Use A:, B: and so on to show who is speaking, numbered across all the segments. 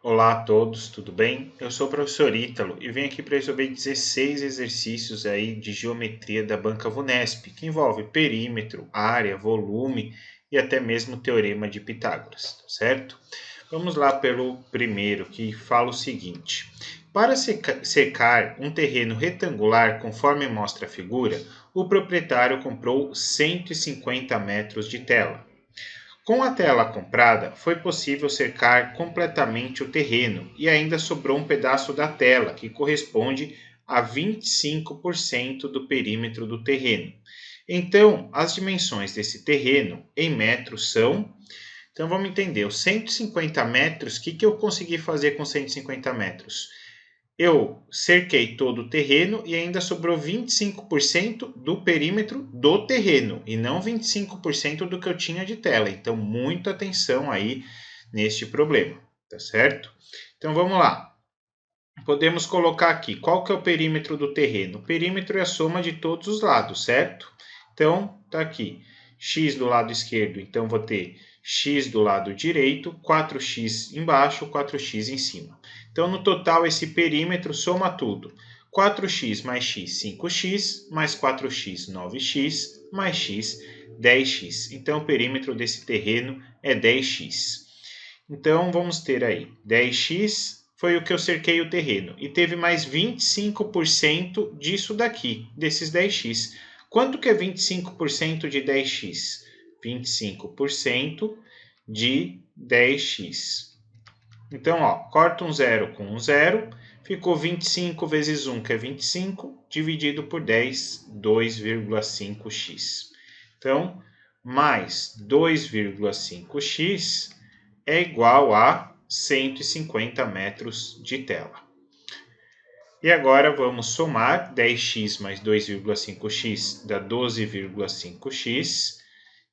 A: Olá a todos, tudo bem? Eu sou o professor Ítalo e venho aqui para resolver 16 exercícios aí de geometria da banca VUNESP, que envolve perímetro, área, volume e até mesmo teorema de Pitágoras, tá certo? Vamos lá pelo primeiro, que fala o seguinte: para cercar um terreno retangular conforme mostra a figura, o proprietário comprou 150 metros de tela. Com a tela comprada, foi possível cercar completamente o terreno e ainda sobrou um pedaço da tela, que corresponde a 25% do perímetro do terreno. Então, as dimensões desse terreno em metros são. Então, vamos entender: os 150 metros, o que eu consegui fazer com 150 metros? Eu cerquei todo o terreno e ainda sobrou 25% do perímetro do terreno e não 25% do que eu tinha de tela. Então, muita atenção aí neste problema, tá certo? Então, vamos lá. Podemos colocar aqui, qual que é o perímetro do terreno? O perímetro é a soma de todos os lados, certo? Então, tá aqui, x do lado esquerdo, então vou ter x do lado direito, 4x embaixo, 4x em cima. Então, no total, esse perímetro soma tudo. 4x mais x, 5x, mais 4x, 9x, mais x, 10x. Então, o perímetro desse terreno é 10x. Então, vamos ter aí 10x foi o que eu cerquei o terreno. E teve mais 25% disso daqui, desses 10x. Quanto que é 25% de 10x? 25% de 10x. Então, ó, corta um zero com um zero, ficou 25 vezes 1, que é 25, dividido por 10, 2,5x. Então, mais 2,5x é igual a 150 metros de tela. E agora vamos somar 10x mais 2,5x dá 12,5x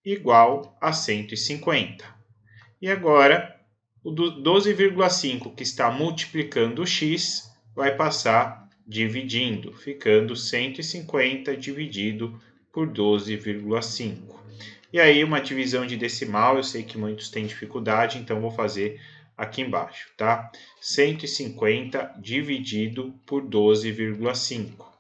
A: igual a 150. E agora o 12,5 que está multiplicando o x vai passar dividindo, ficando 150 dividido por 12,5. E aí uma divisão de decimal, eu sei que muitos têm dificuldade, então vou fazer aqui embaixo, tá? 150 dividido por 12,5.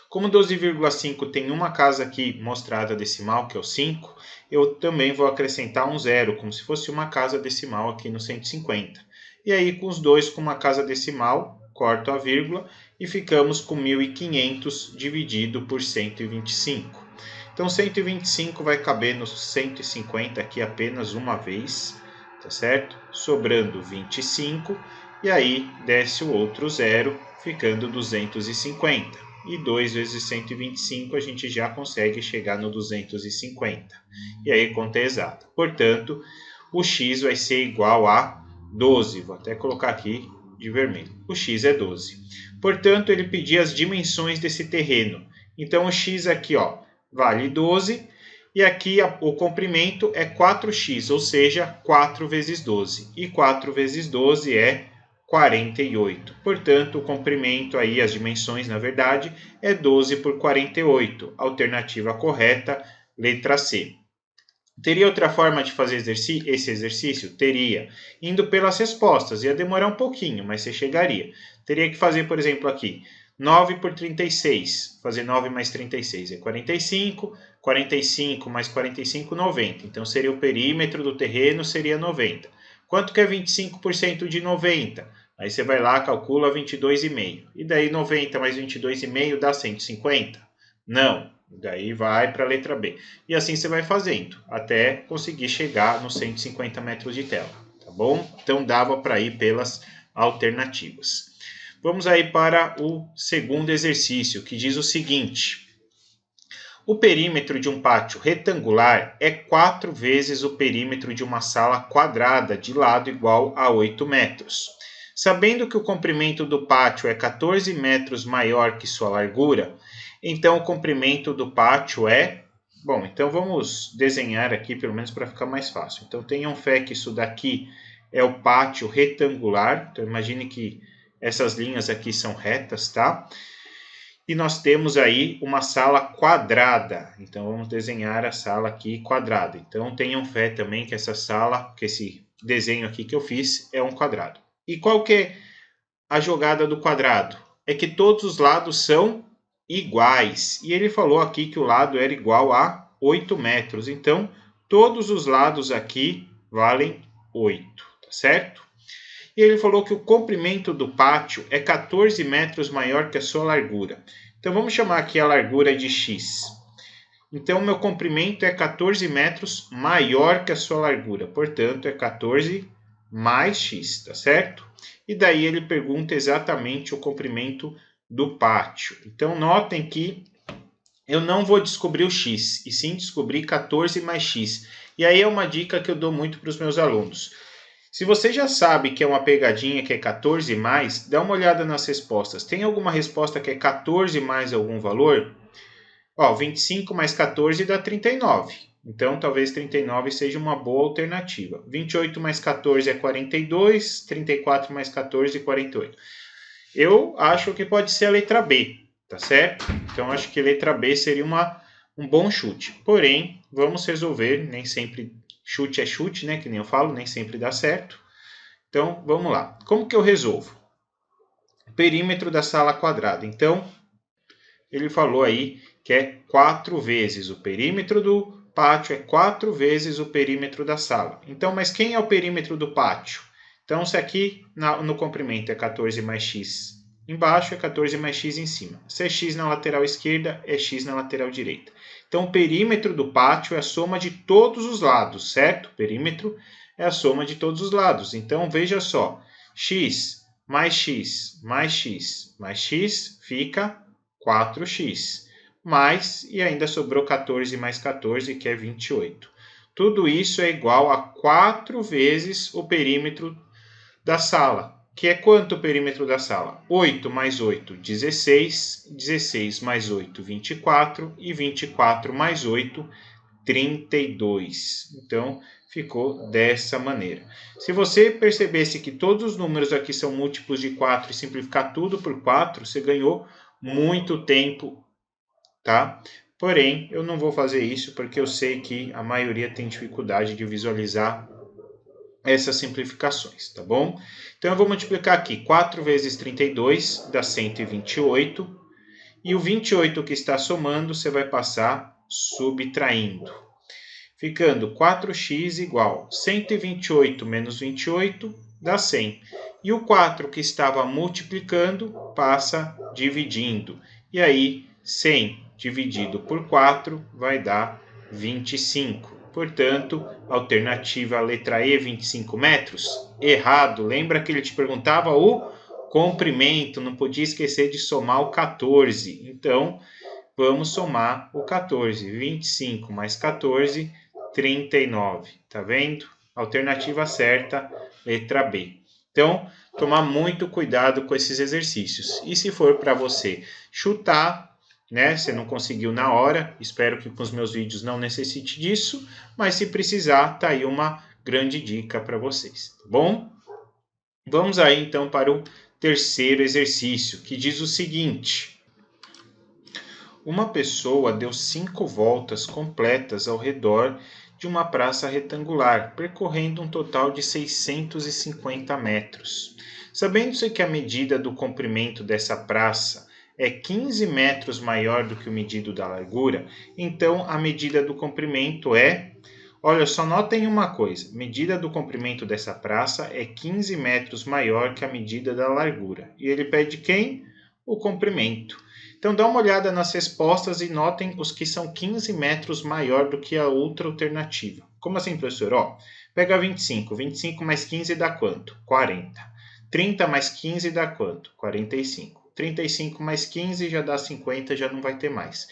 A: Como 12,5 tem uma casa aqui mostrada decimal, que é o 5, eu também vou acrescentar um zero, como se fosse uma casa decimal aqui no 150. E aí, com os dois com uma casa decimal, corto a vírgula e ficamos com 1.500 dividido por 125. Então, 125 vai caber no 150 aqui apenas uma vez, tá certo? Sobrando 25, e aí desce o outro zero, ficando 250. E 2 vezes 125 a gente já consegue chegar no 250. E aí conta exata. Portanto, o x vai ser igual a 12. Vou até colocar aqui de vermelho. O x é 12. Portanto, ele pedia as dimensões desse terreno. Então, o x aqui, ó, vale 12. E aqui o comprimento é 4x, ou seja, 4 vezes 12. E 4 vezes 12 é 48. Portanto, o comprimento aí, as dimensões, na verdade, é 12 por 48. Alternativa correta, letra C. Teria outra forma de fazer esse exercício? Teria. Indo pelas respostas. Ia demorar um pouquinho, mas você chegaria. Teria que fazer, por exemplo, aqui. 9 por 36. Fazer 9 mais 36 é 45. 45 mais 45, 90. Então, seria o perímetro do terreno, seria 90. Quanto que é 25% de 90? Aí você vai lá, calcula 22,5. E daí 90 mais 22,5 dá 150? Não. Daí vai para a letra B. E assim você vai fazendo, até conseguir chegar nos 150 metros de tela, tá bom? Então dava para ir pelas alternativas. Vamos aí para o segundo exercício, que diz o seguinte: o perímetro de um pátio retangular é 4 vezes o perímetro de uma sala quadrada de lado igual a 8 metros. Sabendo que o comprimento do pátio é 14 metros maior que sua largura, então o comprimento do pátio é... Bom, então vamos desenhar aqui, pelo menos para ficar mais fácil. Então tenham fé que isso daqui é o pátio retangular. Então imagine que essas linhas aqui são retas, tá? E nós temos aí uma sala quadrada. Então vamos desenhar a sala aqui quadrada. Então tenham fé também que essa sala, que esse desenho aqui que eu fiz é um quadrado. E qual que é a jogada do quadrado? É que todos os lados são iguais. E ele falou aqui que o lado era igual a 8 metros. Então, todos os lados aqui valem 8, tá certo? E ele falou que o comprimento do pátio é 14 metros maior que a sua largura. Então, vamos chamar aqui a largura de x. Então, meu comprimento é 14 metros maior que a sua largura. Portanto, é 14 mais x, tá certo? E daí ele pergunta exatamente o comprimento do pátio. Então, notem que eu não vou descobrir o x, e sim descobrir 14 mais x. E aí é uma dica que eu dou muito para os meus alunos. Se você já sabe que é uma pegadinha que é 14 mais, dá uma olhada nas respostas. Tem alguma resposta que é 14 mais algum valor? Ó, 25 mais 14 dá 39. Então, talvez 39 seja uma boa alternativa. 28 mais 14 é 42, 34 mais 14 é 48. Eu acho que pode ser a letra B, tá certo? Então, acho que letra B seria um bom chute. Porém, vamos resolver, nem sempre chute é chute, né? Que nem eu falo, nem sempre dá certo. Então, vamos lá. Como que eu resolvo? Perímetro da sala quadrada. Então, ele falou aí que é 4 vezes o perímetro do pátio, é 4 vezes o perímetro da sala. Então, mas quem é o perímetro do pátio? Então, se aqui no comprimento é 14 mais x embaixo, é 14 mais x em cima. Se é x na lateral esquerda, é x na lateral direita. Então, o perímetro do pátio é a soma de todos os lados, certo? O perímetro é a soma de todos os lados. Então, veja só, x mais x mais x mais x fica 4x. Mais, e ainda sobrou 14 mais 14, que é 28. Tudo isso é igual a 4 vezes o perímetro da sala. Que é quanto o perímetro da sala? 8 mais 8, 16. 16 mais 8, 24. E 24 mais 8, 32. Então, ficou dessa maneira. Se você percebesse que todos os números aqui são múltiplos de 4 e simplificar tudo por 4, você ganhou muito tempo, tá? Porém, eu não vou fazer isso porque eu sei que a maioria tem dificuldade de visualizar essas simplificações, tá bom? Então, eu vou multiplicar aqui 4 vezes 32 dá 128. E o 28 que está somando, você vai passar subtraindo. Ficando 4x igual 128 menos 28 dá 100. E o 4 que estava multiplicando passa dividindo. E aí, 100 dividido por 4 vai dar 25. Portanto, alternativa letra E, 25 metros? Errado. Lembra que ele te perguntava o comprimento, não podia esquecer de somar o 14. Então, vamos somar o 14. 25 mais 14, 39. Tá vendo? Alternativa certa, letra B. Então, tomar muito cuidado com esses exercícios. E se for para você chutar, né? Você não conseguiu na hora, espero que com os meus vídeos não necessite disso, mas se precisar, tá aí uma grande dica para vocês, tá bom? Vamos aí então para o terceiro exercício, que diz o seguinte: uma pessoa deu 5 voltas completas ao redor de uma praça retangular, percorrendo um total de 650 metros. Sabendo-se que a medida do comprimento dessa praça é 15 metros maior do que o medido da largura, então a medida do comprimento é... Olha, só notem uma coisa, a medida do comprimento dessa praça é 15 metros maior que a medida da largura. E ele pede quem? O comprimento. Então, dá uma olhada nas respostas e notem os que são 15 metros maior do que a outra alternativa. Como assim, professor? Ó, pega 25. 25 mais 15 dá quanto? 40. 30 mais 15 dá quanto? 45. 35 mais 15 já dá 50, já não vai ter mais.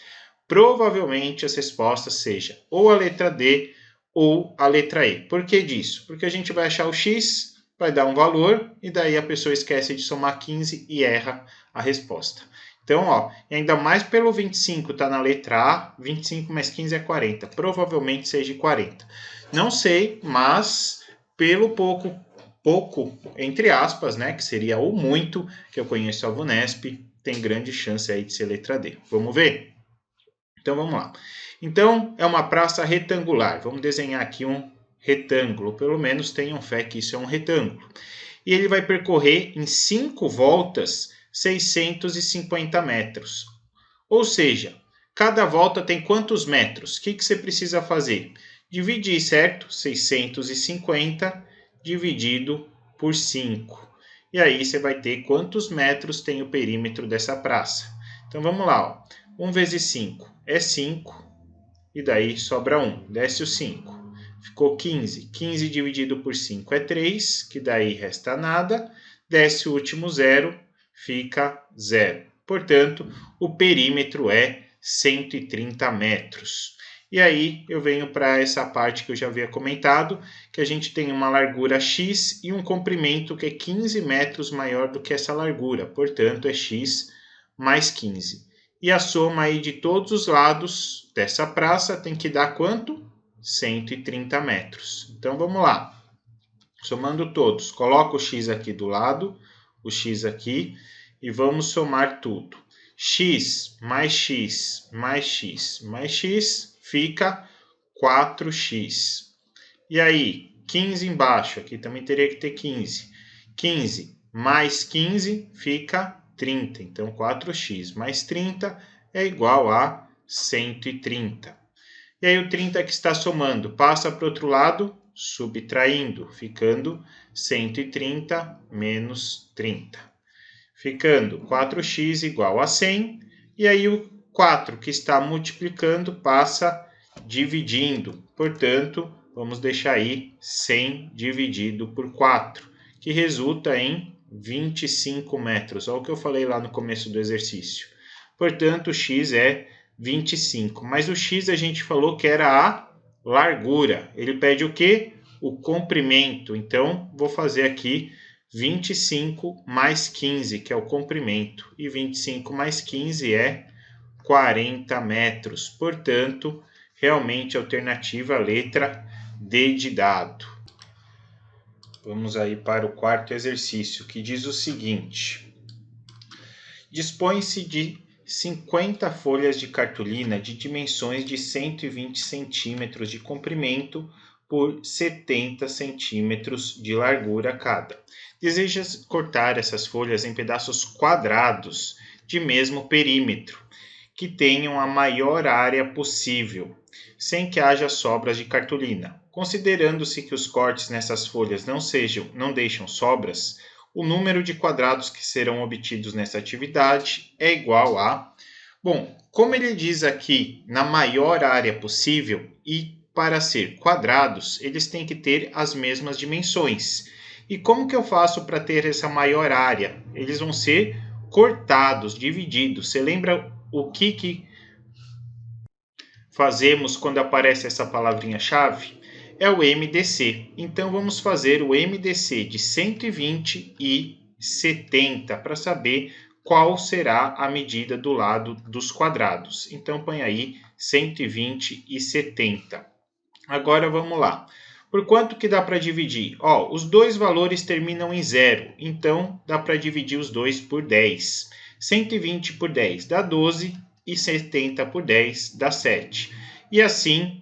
A: Provavelmente as respostas sejam ou a letra D ou a letra E. Por que disso? Porque a gente vai achar o X, vai dar um valor, e daí a pessoa esquece de somar 15 e erra a resposta. Então, ó, ainda mais pelo 25 tá na letra A, 25 mais 15 é 40. Provavelmente seja 40. Não sei, mas pelo pouco, entre aspas, né, que seria o muito, que eu conheço a VUNESP, tem grande chance aí de ser letra D. Vamos ver? Então, vamos lá. Então, é uma praça retangular. Vamos desenhar aqui um retângulo, pelo menos tenham fé que isso é um retângulo. E ele vai percorrer em 5 voltas 650 metros. Ou seja, cada volta tem quantos metros? O que você precisa fazer? Dividir, certo? 650 dividido por 5. E aí você vai ter quantos metros tem o perímetro dessa praça. Então vamos lá. Ó. 1 vezes 5 é 5. E daí sobra 1. Desce o 5. Ficou 15. 15 dividido por 5 é 3, que daí resta nada. Desce o último zero, fica 0. Portanto, o perímetro é 130 metros. E aí eu venho para essa parte que eu já havia comentado, que a gente tem uma largura x e um comprimento que é 15 metros maior do que essa largura. Portanto, é x mais 15. E a soma aí de todos os lados dessa praça tem que dar quanto? 130 metros. Então, vamos lá. Somando todos. Coloca o x aqui do lado, o x aqui, e vamos somar tudo. X mais x mais x mais x fica 4x. E aí, 15 embaixo, aqui também teria que ter 15. 15 mais 15 fica 30. Então, 4x mais 30 é igual a 130. E aí o 30 que está somando passa para o outro lado, subtraindo, ficando 130 menos 30. Ficando 4x igual a 100. E aí o 4 que está multiplicando passa dividindo. Portanto, vamos deixar aí 100 dividido por 4, que resulta em 25 metros. Olha o que eu falei lá no começo do exercício. Portanto, x é 25. Mas o x a gente falou que era a largura. Ele pede o quê? O comprimento. Então, vou fazer aqui 25 mais 15, que é o comprimento. E 25 mais 15 é 40 metros. Portanto, realmente a alternativa letra D de dado. Vamos aí para o quarto exercício, que diz o seguinte. Dispõe-se de 50 folhas de cartolina de dimensões de 120 centímetros de comprimento por 70 centímetros de largura cada. Deseja cortar essas folhas em pedaços quadrados de mesmo perímetro, que tenham a maior área possível, sem que haja sobras de cartolina. Considerando-se que os cortes nessas folhas não deixam sobras, o número de quadrados que serão obtidos nessa atividade é igual a... Bom, como ele diz aqui, na maior área possível, e para ser quadrados, eles têm que ter as mesmas dimensões. E como que eu faço para ter essa maior área? Eles vão ser cortados, divididos. Você lembra o que fazemos quando aparece essa palavrinha-chave? É o MDC. Então, vamos fazer o MDC de 120 e 70 para saber qual será a medida do lado dos quadrados. Então, põe aí 120 e 70. Agora, vamos lá. Por quanto que dá para dividir? Ó, os dois valores terminam em 0, então dá para dividir os dois por 10. 120 por 10 dá 12 e 70 por 10 dá 7. E assim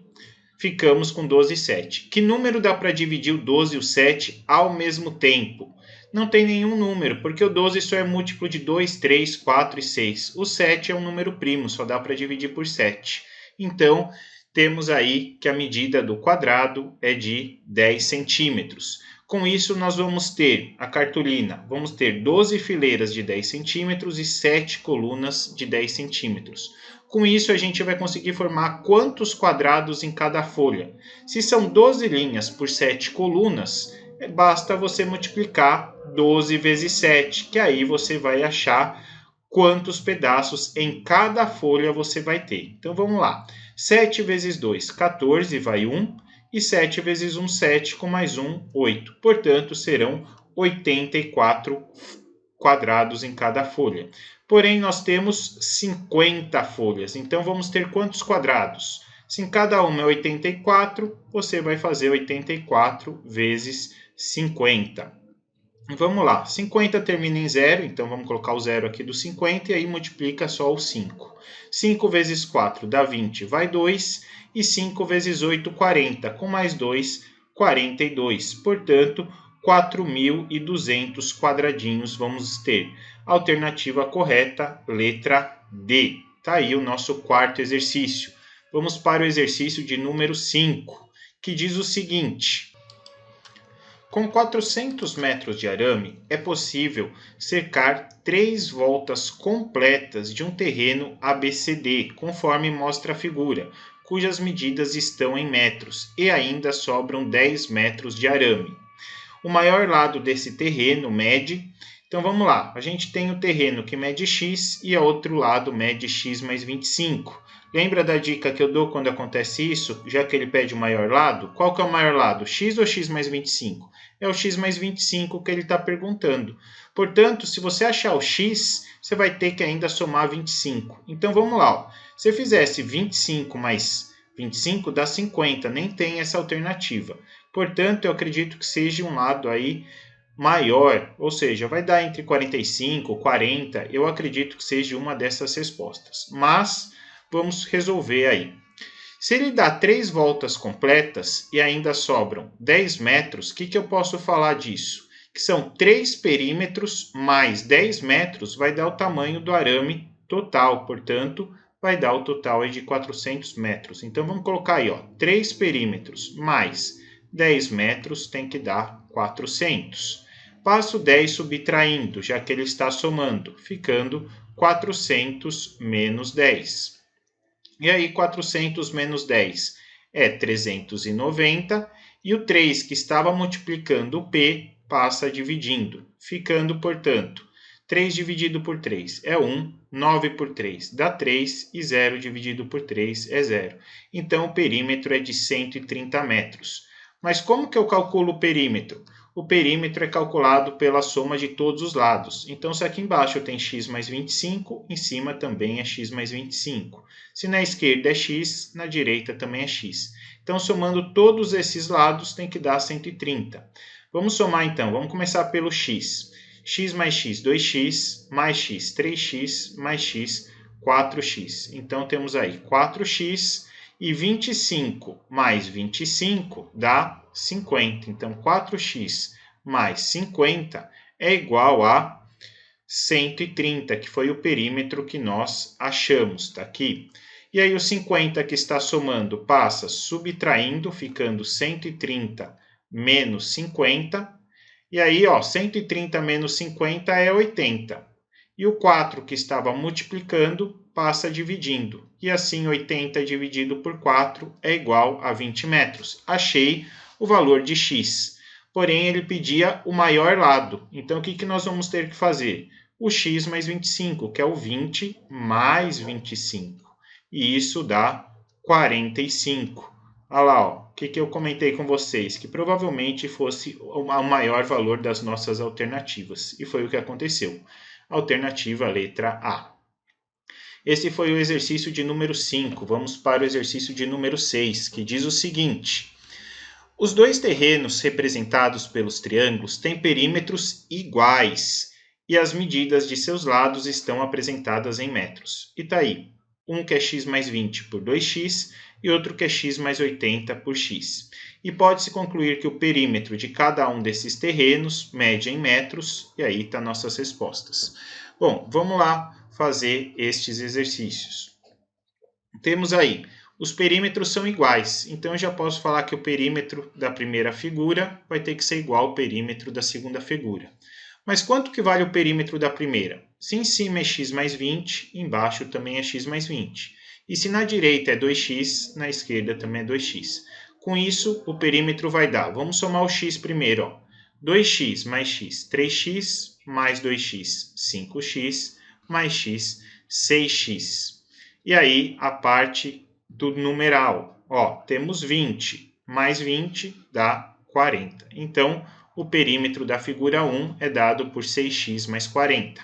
A: ficamos com 12 e 7. Que número dá para dividir o 12 e o 7 ao mesmo tempo? Não tem nenhum número, porque o 12 só é múltiplo de 2, 3, 4 e 6. O 7 é um número primo, só dá para dividir por 7. Então, temos aí que a medida do quadrado é de 10 centímetros. Com isso, nós vamos ter a cartolina, vamos ter 12 fileiras de 10 centímetros e 7 colunas de 10 centímetros. Com isso, a gente vai conseguir formar quantos quadrados em cada folha. Se são 12 linhas por 7 colunas, basta você multiplicar 12 vezes 7, que aí você vai achar quantos pedaços em cada folha você vai ter. Então, vamos lá. 7 vezes 2, 14, vai 1. E 7 vezes 1, 7, com mais 1, 8. Portanto, serão 84 quadrados em cada folha. Porém, nós temos 50 folhas. Então, vamos ter quantos quadrados? Se em cada uma é 84, você vai fazer 84 vezes 50. Vamos lá, 50 termina em 0, então vamos colocar o 0 aqui do 50 e aí multiplica só o 5. 5 vezes 4 dá 20, vai 2, e 5 vezes 8, 40, com mais 2, 42. Portanto, 4.200 quadradinhos vamos ter. Alternativa correta, letra D. Está aí o nosso quarto exercício. Vamos para o exercício de número 5, que diz o seguinte: com 400 metros de arame, é possível cercar 3 voltas completas de um terreno ABCD, conforme mostra a figura, cujas medidas estão em metros, e ainda sobram 10 metros de arame. O maior lado desse terreno mede... Então vamos lá, a gente tem o terreno que mede x e o outro lado mede x mais 25. Lembra da dica que eu dou quando acontece isso, já que ele pede o maior lado? Qual que é o maior lado, x ou x mais 25? É o x mais 25 que ele está perguntando. Portanto, se você achar o x, você vai ter que ainda somar 25. Então vamos lá, ó. Se eu fizesse 25 mais 25 dá 50, nem tem essa alternativa. Portanto, eu acredito que seja um lado aí maior, ou seja, vai dar entre 45 e 40, eu acredito que seja uma dessas respostas. Mas vamos resolver aí. Se ele dá 3 voltas completas e ainda sobram 10 metros, o que eu posso falar disso? Que são 3 perímetros mais 10 metros, vai dar o tamanho do arame total, portanto, vai dar o total aí de 400 metros. Então, vamos colocar aí, ó, 3 perímetros mais 10 metros tem que dar 400. Passo 10 subtraindo, já que ele está somando, ficando 400 menos 10. E aí, 400 menos 10 é 390, e o 3 que estava multiplicando o P passa dividindo, ficando, portanto, 3 dividido por 3 é 1, 9 por 3 dá 3, e 0 dividido por 3 é 0. Então, o perímetro é de 130 metros. Mas como que eu calculo o perímetro? O perímetro é calculado pela soma de todos os lados. Então, se aqui embaixo tem x mais 25, em cima também é x mais 25. Se na esquerda é x, na direita também é x. Então, somando todos esses lados, tem que dar 130. Vamos somar então, vamos começar pelo x. X mais x, 2x, mais x, 3x, mais x, 4x. Então, temos aí 4x e 25 mais 25 dá 50. Então, 4x mais 50 é igual a 130, que foi o perímetro que nós achamos, tá aqui. E aí o 50 que está somando passa subtraindo, ficando 130 menos 50. E aí, ó, 130 menos 50 é 80. E o 4 que estava multiplicando passa dividindo. E assim, 80 dividido por 4 é igual a 20 metros. Achei o valor de x. Porém, ele pedia o maior lado. Então, o que nós vamos ter que fazer? O x mais 25, que é o 20 mais 25. E isso dá 45. Olha lá, ó, o que eu comentei com vocês? Que provavelmente fosse o maior valor das nossas alternativas. E foi o que aconteceu. Alternativa letra A. Esse foi o exercício de número 5. Vamos para o exercício de número 6, que diz o seguinte: os dois terrenos representados pelos triângulos têm perímetros iguais e as medidas de seus lados estão apresentadas em metros. E tá aí, um que é x mais 20 por 2x e outro que é x mais 80 por x. E pode-se concluir que o perímetro de cada um desses terrenos mede em metros, e aí estão nossas respostas. Bom, vamos lá fazer estes exercícios. Temos aí, os perímetros são iguais, então eu já posso falar que o perímetro da primeira figura vai ter que ser igual ao perímetro da segunda figura. Mas quanto que vale o perímetro da primeira? Se em cima é x mais 20, embaixo também é x mais 20. E se na direita é 2x, na esquerda também é 2x. Com isso, o perímetro vai dar, vamos somar o x primeiro, ó. 2x mais x, 3x, mais 2x, 5x, mais x, 6x. E aí, a parte do numeral, ó, temos 20, mais 20 dá 40. Então, o perímetro da figura 1 é dado por 6x mais 40.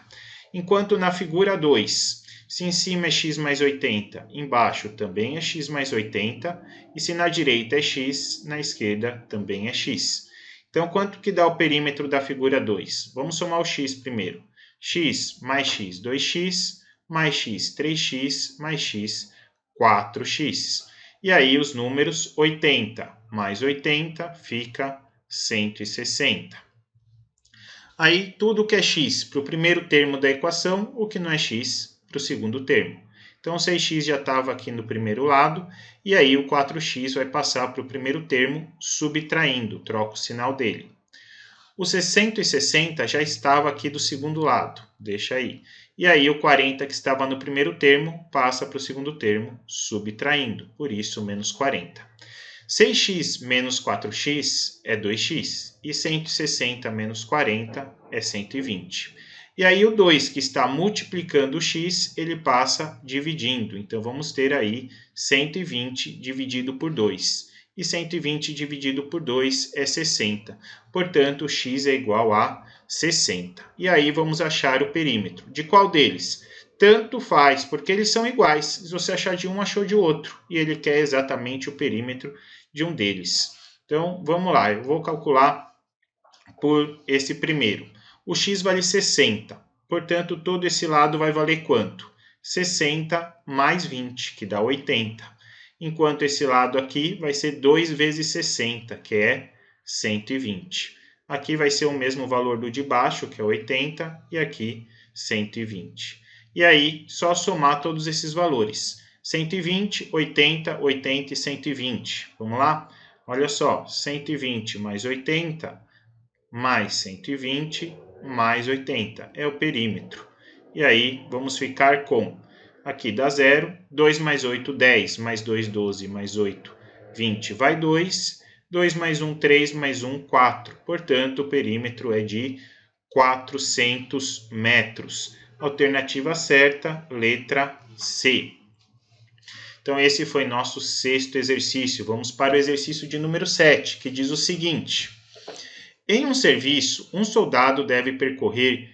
A: Enquanto na figura 2, se em cima é x mais 80, embaixo também é x mais 80, e se na direita é x, na esquerda também é x. Então, quanto que dá o perímetro da figura 2? Vamos somar o x primeiro. X mais x, 2x, mais x, 3x, mais x, 4x. E aí os números 80 mais 80 fica 160. Aí tudo que é x para o primeiro termo da equação, o que não é x para o segundo termo. Então, o 6x já estava aqui no primeiro lado, e aí o 4x vai passar para o primeiro termo, subtraindo, troca o sinal dele. O 160 já estava aqui do segundo lado, deixa aí. E aí o 40 que estava no primeiro termo passa para o segundo termo, subtraindo, por isso menos 40. 6x menos 4x é 2x, e 160 menos 40 é 120. E aí o 2 que está multiplicando o x, ele passa dividindo. Então, vamos ter aí 120 dividido por 2. E 120 dividido por 2 é 60. Portanto, o x é igual a 60. E aí vamos achar o perímetro. De qual deles? Tanto faz, porque eles são iguais. Se você achar de um, achou de outro. E ele quer exatamente o perímetro de um deles. Então, vamos lá. Eu vou calcular por esse primeiro. O x vale 60. Portanto, todo esse lado vai valer quanto? 60 mais 20, que dá 80. Enquanto esse lado aqui vai ser 2 vezes 60, que é 120. Aqui vai ser o mesmo valor do de baixo, que é 80, e aqui 120. E aí, só somar todos esses valores. 120, 80, 80 e 120. Vamos lá? Olha só, 120 mais 80 mais 120 mais 80 é o perímetro. E aí, vamos ficar com, aqui dá 0, 2 mais 8, 10, mais 2, 12, mais 8, 20, vai 2, 2 mais 1, 3, mais 1, 4. Portanto, o perímetro é de 400 metros. Alternativa certa, letra C. Então, esse foi nosso sexto exercício. Vamos para o exercício de número 7, que diz o seguinte: em um serviço, um soldado deve percorrer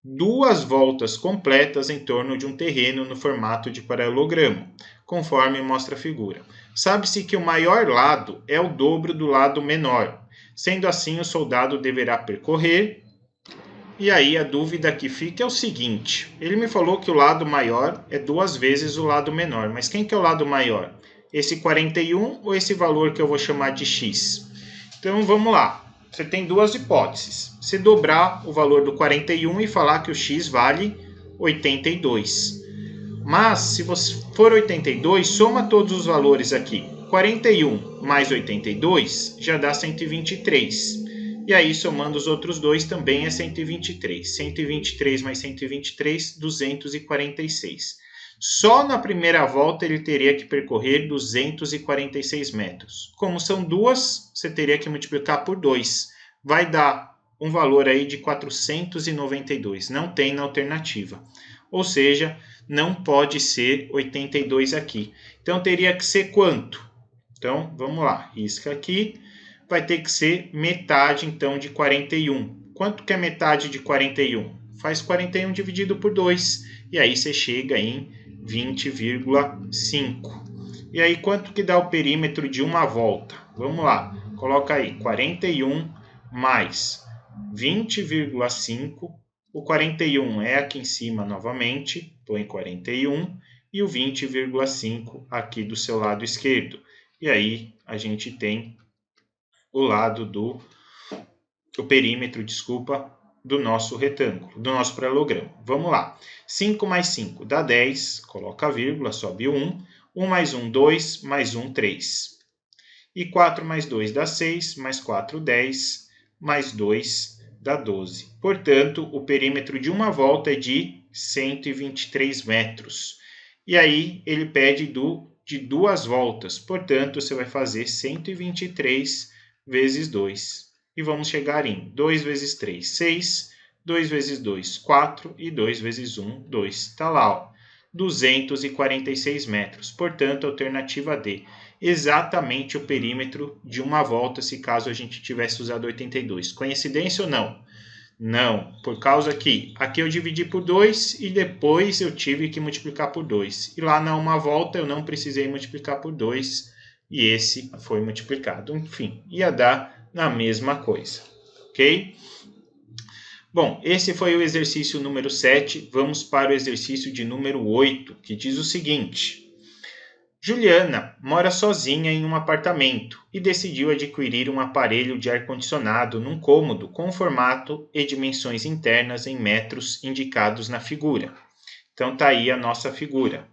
A: 2 voltas completas em torno de um terreno no formato de paralelogramo, conforme mostra a figura. Sabe-se que o maior lado é o dobro do lado menor. Sendo assim, o soldado deverá percorrer. E aí a dúvida que fica é o seguinte: ele me falou que o lado maior é 2 vezes o lado menor, mas quem que é o lado maior? Esse 41 ou esse valor que eu vou chamar de x? Então vamos lá. Você tem duas hipóteses. Se dobrar o valor do 41 e falar que o x vale 82. Mas, se for 82, soma todos os valores aqui. 41 mais 82 já dá 123. E aí, somando os outros dois, também é 123. 123 mais 123, 246. Só na primeira volta ele teria que percorrer 246 metros. Como são duas, você teria que multiplicar por 2. Vai dar um valor aí de 492. Não tem na alternativa. Ou seja, não pode ser 82 aqui. Então, teria que ser quanto? Então, vamos lá. Risca aqui. Vai ter que ser metade, então, de 41. Quanto que é metade de 41? Faz 41 dividido por 2. E aí, você chega em 20,5. E aí, quanto que dá o perímetro de uma volta? Vamos lá. Coloca aí, 41 mais 20,5. O 41 é aqui em cima novamente, põe 41, e o 20,5 aqui do seu lado esquerdo. E aí a gente tem o lado o perímetro, desculpa, do nosso retângulo, do nosso paralelogramo. Vamos lá. 5 mais 5 dá 10, coloca a vírgula, sobe 1. 1 mais 1, 2, mais 1, 3. E 4 mais 2 dá 6, mais 4, 10, mais 2 dá 12. Portanto, o perímetro de uma volta é de 123 metros. E aí, ele pede de 2 voltas. Portanto, você vai fazer 123 vezes 2. E vamos chegar em 2 vezes 3, 6. 2 vezes 2, 4. E 2 vezes 1, 2. Está lá, ó, 246 metros. Portanto, alternativa D. Exatamente o perímetro de uma volta, se caso a gente tivesse usado 82. Coincidência ou não? Não, por causa que aqui eu dividi por 2 e depois eu tive que multiplicar por 2. E lá na uma volta eu não precisei multiplicar por 2 e esse foi multiplicado. Enfim, ia dar na mesma coisa, ok? Bom, esse foi o exercício número 7. Vamos para o exercício de número 8, que diz o seguinte: Juliana mora sozinha em um apartamento e decidiu adquirir um aparelho de ar-condicionado num cômodo com formato e dimensões internas em metros indicados na figura. Então tá aí a nossa figura.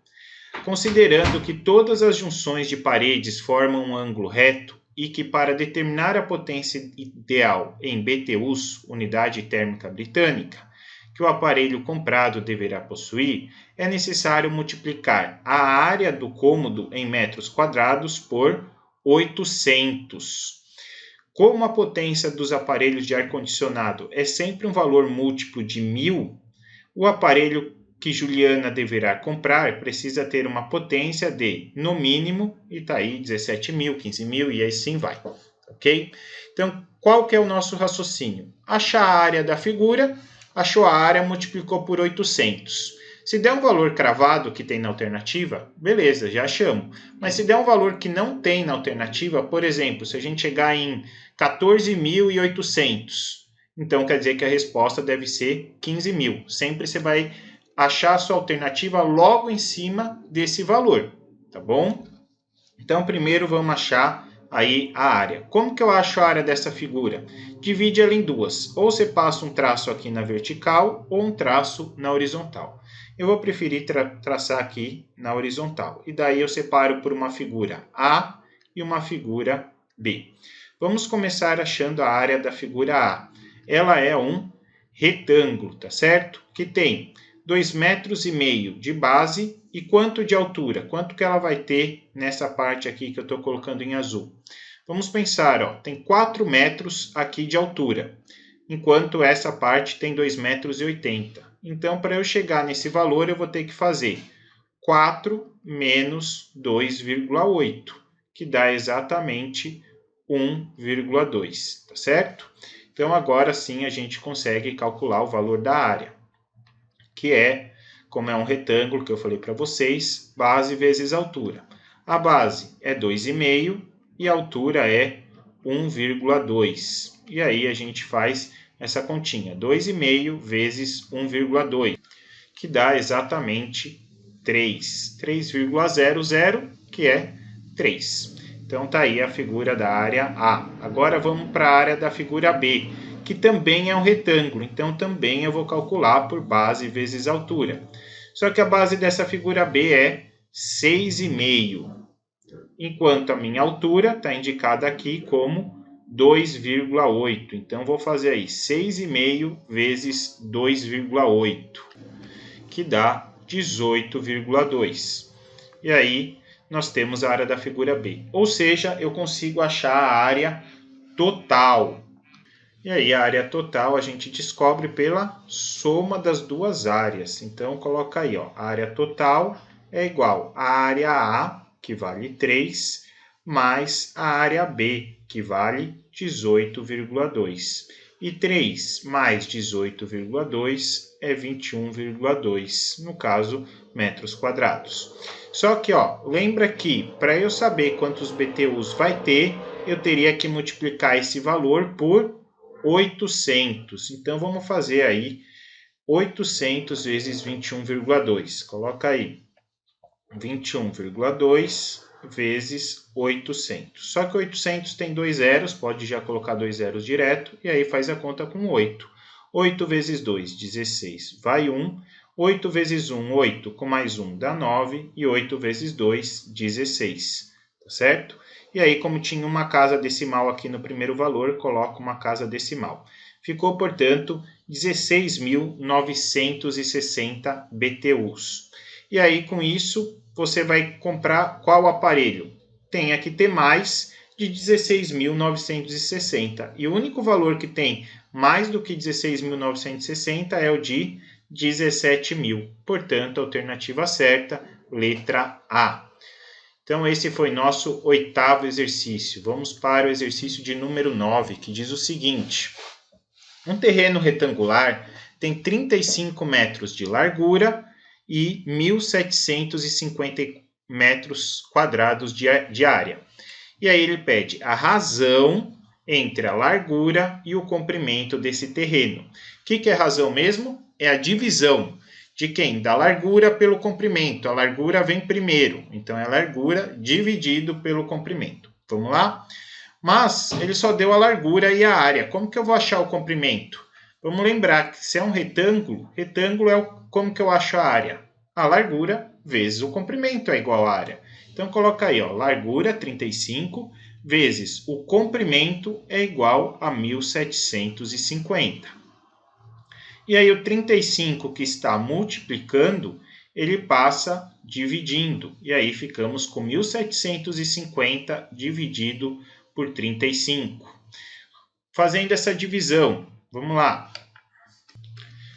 A: Considerando que todas as junções de paredes formam um ângulo reto e que para determinar a potência ideal em BTUs, unidade térmica britânica, que o aparelho comprado deverá possuir, é necessário multiplicar a área do cômodo em metros quadrados por 800. Como a potência dos aparelhos de ar-condicionado é sempre um valor múltiplo de 1000, o aparelho que Juliana deverá comprar precisa ter uma potência de, no mínimo, e está aí 17.000, 15.000 e assim vai, ok? Então, qual que é o nosso raciocínio? Achar a área da figura, achou a área, multiplicou por 800. Se der um valor cravado que tem na alternativa, beleza, já achamos. Mas se der um valor que não tem na alternativa, por exemplo, se a gente chegar em 14.800, então quer dizer que a resposta deve ser 15.000. Sempre você vai achar a sua alternativa logo em cima desse valor, tá bom? Então, primeiro vamos achar aí a área. Como que eu acho a área dessa figura? Divide ela em duas. Ou você passa um traço aqui na vertical ou um traço na horizontal. Eu vou preferir traçar aqui na horizontal. E daí eu separo por uma figura A e uma figura B. Vamos começar achando a área da figura A. Ela é um retângulo, tá certo? Que tem 2,5 metros de base e quanto de altura? Quanto que ela vai ter nessa parte aqui que eu estou colocando em azul? Vamos pensar, ó, tem 4 metros aqui de altura, enquanto essa parte tem 2,80 metros. Então, para eu chegar nesse valor, eu vou ter que fazer 4 menos 2,8, que dá exatamente 1,2, tá certo? Então, agora sim a gente consegue calcular o valor da área, que é, como é um retângulo que eu falei para vocês, base vezes altura. A base é 2,5 e a altura é 1,2. E aí a gente faz essa continha, 2,5 vezes 1,2, que dá exatamente 3. 3,00, que é 3. Então tá aí a figura da área A. Agora vamos para a área da figura B, que também é um retângulo, então também eu vou calcular por base vezes altura. Só que a base dessa figura B é 6,5, enquanto a minha altura está indicada aqui como 2,8. Então, vou fazer aí 6,5 vezes 2,8, que dá 18,2. E aí, nós temos a área da figura B. Ou seja, eu consigo achar a área total. E aí, a área total a gente descobre pela soma das duas áreas. Então, coloca aí, ó, a área total é igual à área A, que vale 3, mais a área B, que vale 18,2. E 3 mais 18,2 é 21,2, no caso, metros quadrados. Só que, ó, lembra que para eu saber quantos BTUs vai ter, eu teria que multiplicar esse valor por 800. Então, vamos fazer aí 800 vezes 21,2. Coloca aí 21,2 vezes 800. Só que 800 tem 2 zeros, pode já colocar 2 zeros direto, e aí faz a conta com 8. 8 vezes 2, 16, vai 1. 8 vezes 1, 8, com mais 1 dá 9, e 8 vezes 2, 16, tá certo? E aí, como tinha uma casa decimal aqui no primeiro valor, coloco uma casa decimal. Ficou, portanto, 16.960 BTUs. E aí, com isso, você vai comprar qual aparelho? Tem que ter mais de 16.960. E o único valor que tem mais do que 16.960 é o de 17.000. Portanto, a alternativa certa, letra A. Então, esse foi nosso 8º exercício. Vamos para o exercício de número 9, que diz o seguinte. Um terreno retangular tem 35 metros de largura e 1.750 metros quadrados de área. E aí ele pede a razão entre a largura e o comprimento desse terreno. O que é razão mesmo? É a divisão. De quem? Da largura pelo comprimento. A largura vem primeiro, então é a largura dividido pelo comprimento. Vamos lá? Mas ele só deu a largura e a área. Como que eu vou achar o comprimento? Vamos lembrar que se é um retângulo, retângulo é como que eu acho a área? A largura vezes o comprimento é igual à área. Então coloca aí, ó, largura 35 vezes o comprimento é igual a 1750. E aí o 35 que está multiplicando, ele passa dividindo. E aí ficamos com 1750 dividido por 35. Fazendo essa divisão, vamos lá.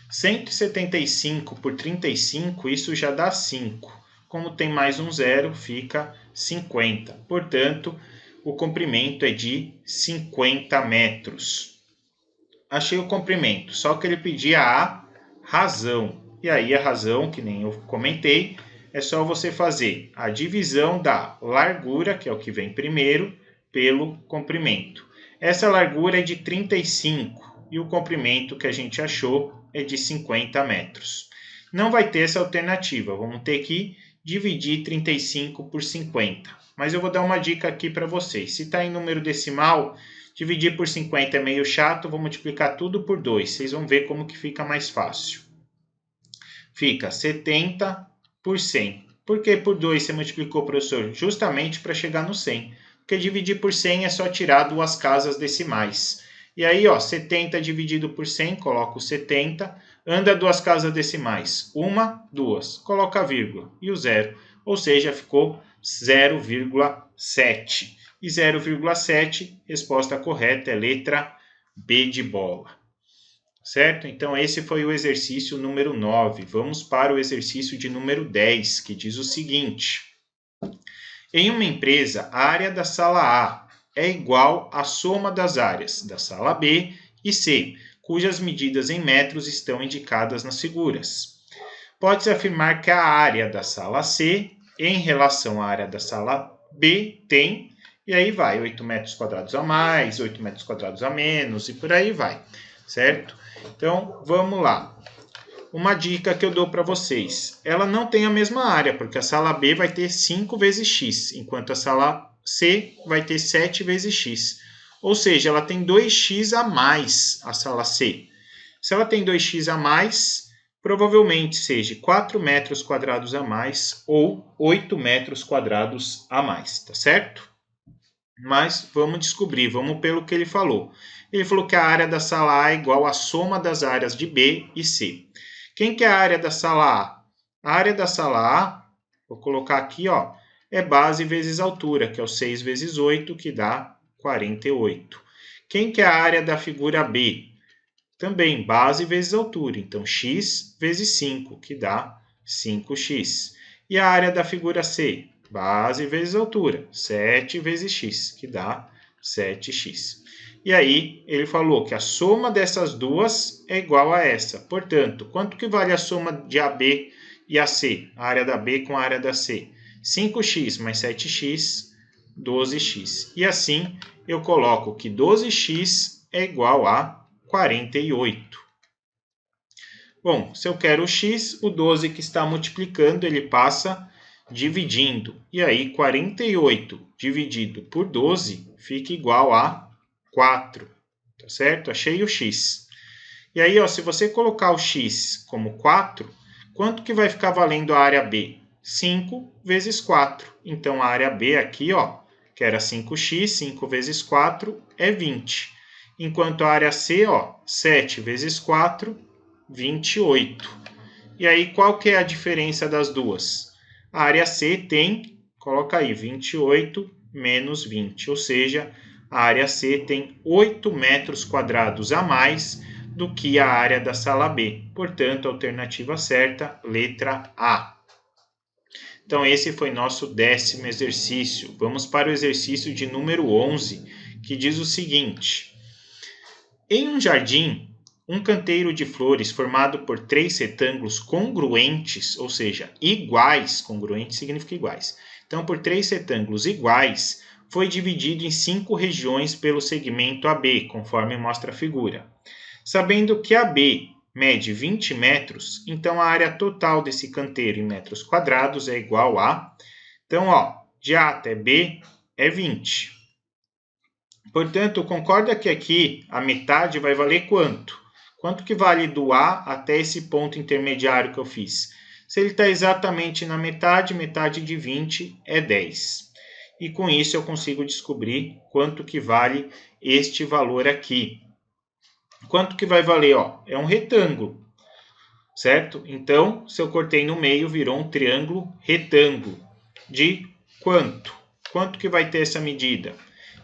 A: 175 por 35, isso já dá 5. Como tem mais um zero, fica 50. Portanto, o comprimento é de 50 metros. Achei o comprimento, só que ele pedia a razão. E aí a razão, que nem eu comentei, é só você fazer a divisão da largura, que é o que vem primeiro, pelo comprimento. Essa largura é de 35 e o comprimento que a gente achou é de 50 metros. Não vai ter essa alternativa, vamos ter que dividir 35 por 50. Mas eu vou dar uma dica aqui para vocês. Se está em número decimal, dividir por 50 é meio chato, vou multiplicar tudo por 2. Vocês vão ver como que fica mais fácil. Fica 70 por 100. Por que por 2 você multiplicou, professor? Justamente para chegar no 100. Porque dividir por 100 é só tirar duas casas decimais. E aí, ó, 70 dividido por 100, coloca o 70. Anda duas casas decimais. Uma, duas. Coloca a vírgula e o zero. Ou seja, ficou 0,7. E 0,7, resposta correta é letra B de bola. Certo? Então, esse foi o exercício número 9. Vamos para o exercício de número 10, que diz o seguinte. Em uma empresa, a área da sala A é igual à soma das áreas da sala B e C, cujas medidas em metros estão indicadas nas figuras. Pode-se afirmar que a área da sala C, em relação à área da sala B, tem, e aí vai, 8 metros quadrados a mais, 8 metros quadrados a menos, e por aí vai, certo? Então, vamos lá. Uma dica que eu dou para vocês. Ela não tem a mesma área, porque a sala B vai ter 5 vezes x, enquanto a sala C vai ter 7 vezes x. Ou seja, ela tem 2x a mais, a sala C. Se ela tem 2x a mais, provavelmente seja 4 metros quadrados a mais ou 8 metros quadrados a mais, tá certo? Mas vamos descobrir, vamos pelo que ele falou. Ele falou que a área da sala A é igual à soma das áreas de B e C. Quem que é a área da sala A? A área da sala A, vou colocar aqui, ó, é base vezes altura, que é o 6 vezes 8, que dá 48. Quem que é a área da figura B? Também base vezes altura, então x vezes 5, que dá 5x. E a área da figura C? Base vezes altura, 7 vezes x, que dá 7x. E aí, ele falou que a soma dessas duas é igual a essa. Portanto, quanto que vale a soma de AB e AC? A área da B com a área da C? 5x mais 7x, 12x. E assim, eu coloco que 12x é igual a 48. Bom, se eu quero o x, o 12 que está multiplicando, ele passa dividindo. E aí, 48 dividido por 12 fica igual a 4, tá certo? Achei o x. E aí, ó, se você colocar o x como 4, quanto que vai ficar valendo a área B? 5 vezes 4. Então, a área B aqui, ó, que era 5x, 5 vezes 4 é 20. Enquanto a área C, ó, 7 vezes 4, 28. E aí, qual que é a diferença das duas? A área C tem, coloca aí, 28 menos 20, ou seja, a área C tem 8 metros quadrados a mais do que a área da sala B. Portanto, a alternativa certa, letra A. Então, esse foi nosso 10º exercício. Vamos para o exercício de número 11, que diz o seguinte. Em um jardim, um canteiro de flores formado por 3 retângulos congruentes, ou seja, iguais, congruente significa iguais. Então, por 3 retângulos iguais, foi dividido em 5 regiões pelo segmento AB, conforme mostra a figura. Sabendo que AB mede 20 metros, então a área total desse canteiro em metros quadrados é igual a... Então, ó, de A até B é 20. Portanto, concorda que aqui a metade vai valer quanto? Quanto que vale do A até esse ponto intermediário que eu fiz? Se ele está exatamente na metade, metade de 20 é 10. E com isso eu consigo descobrir quanto que vale este valor aqui. Quanto que vai valer? Ó, é um retângulo, certo? Então, se eu cortei no meio, virou um triângulo retângulo. De quanto? Quanto que vai ter essa medida?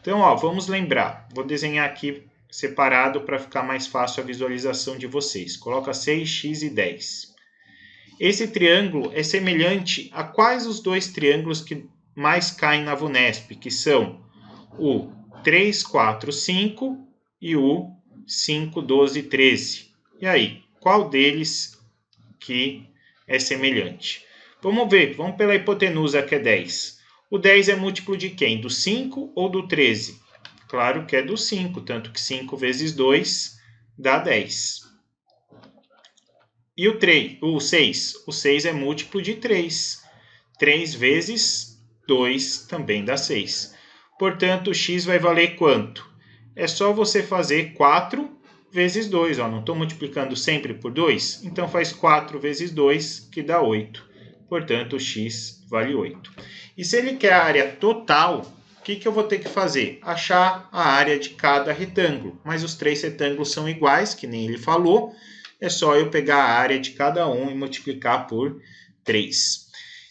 A: Então, ó, vamos lembrar. Vou desenhar aqui separado para ficar mais fácil a visualização de vocês. Coloca 6x e 10. Esse triângulo é semelhante a quais os dois triângulos que mais caem na VUNESP, que são o 3, 4, 5 e o 5, 12, 13. E aí, qual deles que é semelhante? Vamos ver, vamos pela hipotenusa que é 10. O 10 é múltiplo de quem? Do 5 ou do 13? Claro que é do 5, tanto que 5 vezes 2 dá 10. E o 6? O 6 é múltiplo de 3. 3 vezes 2 também dá 6. Portanto, o x vai valer quanto? É só você fazer 4 vezes 2. Ó, não estou multiplicando sempre por 2? Então, faz 4 vezes 2, que dá 8. Portanto, o x vale 8. E se ele quer a área total, o que eu vou ter que fazer? Achar a área de cada retângulo. Mas os 3 retângulos são iguais, que nem ele falou. É só eu pegar a área de cada um e multiplicar por 3.